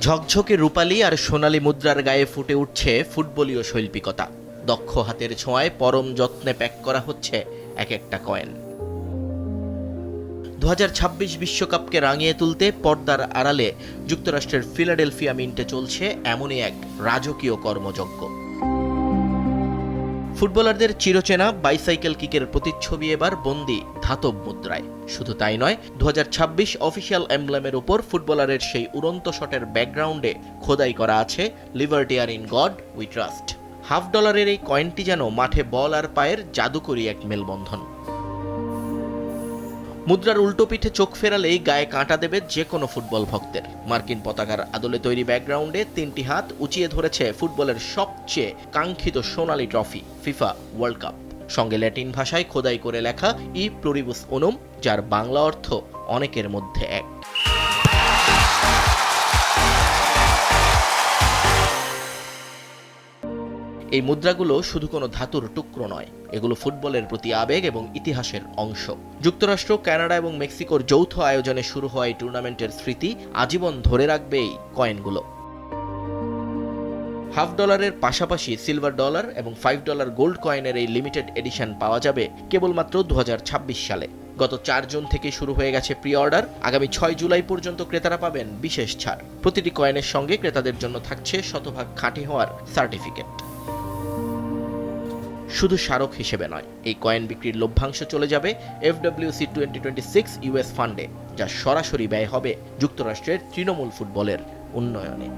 ঝকঝকে রূপালী আর সোনালী মুদ্রার গায়ে ফুটে উঠছে ফুটবলীয় শৈল্পিকতা। দক্ষ হাতের ছোঁয়ায় পরম যত্নে প্যাক করা হচ্ছে এক একটা কয়েন। 2026 বিশ্বকাপকে রাঙিয়ে তুলতে পর্দার আড়ালে যুক্তরাষ্ট্রের ফিলাডেলফিয়া মিন্টে চলছে এমনই এক রাজকীয় কর্মযজ্ঞ। ফুটবলারদের চিরচেনা বাইসাইকেল কিকের প্রতিচ্ছবি এবার বন্দী ধাতব মুদ্রায়। শুধু তাই নয়, 2026 অফিসিয়াল এমব্লেমের উপর ফুটবলারের সেই উড়ন্ত শটের ব্যাকগ্রাউন্ডে খোদাই করা আছে লিবার্টি আর ইন গড উই ট্রাস্ট। $50 এই কয়েনটি যেন মাঠে বল আর পায়ের জাদুকরী এক মেলবন্ধন। মুদ্রার উল্টো পিঠে চোখ ফেরালেই গায়ে কাঁটা দেবে যে কোনো ফুটবল ভক্তের। মার্কিন পতাকার আদলে তৈরি ব্যাকগ্রাউন্ডে 3টি হাত উঁচিয়ে ধরেছে ফুটবলের সবচেয়ে কাঙ্ক্ষিত সোনালী ট্রফি ফিফা ওয়ার্ল্ড কাপ। সঙ্গে ল্যাটিন ভাষায় খোদাই করে লেখা ই প্লুরিবুস উনুম, যার বাংলা অর্থ অনেকের মধ্যে এক। এই মুদ্রাগুলো শুধু কোনো ধাতুর টুকরো নয়, এগুলো ফুটবলের প্রতি আবেগ এবং ইতিহাসের অংশ। যুক্তরাষ্ট্র, কানাডা এবং মেক্সিকোর যৌথ আয়োজনে শুরু হওয়া এই টুর্নামেন্টের স্মৃতি আজীবন ধরে রাখবে এই কয়েনগুলো। $50 পাশাপাশি সিলভার ডলার এবং $5 গোল্ড কয়েনের এই লিমিটেড এডিশন পাওয়া যাবে কেবলমাত্র 2026 সালে। গত 4 জুন থেকে শুরু হয়ে গেছে প্রি অর্ডার। আগামী 6 জুলাই পর্যন্ত ক্রেতারা পাবেন বিশেষ ছাড়। প্রতিটি কয়েনের সঙ্গে ক্রেতাদের জন্য থাকছে শতভাগ খাঁটি হওয়ার সার্টিফিকেট। শুধু স্মারক হিসেবে নয়, এই কয়েন বিক্রির লভ্যাংশ চলে যাবে FWC 2026 US ফান্ডে, যা সরাসরি ব্যয় হবে যুক্তরাষ্ট্রের তৃণমূল ফুটবলের উন্নয়নে।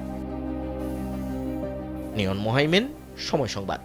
নিয়ন মোহাইমেন, সময় সংবাদ।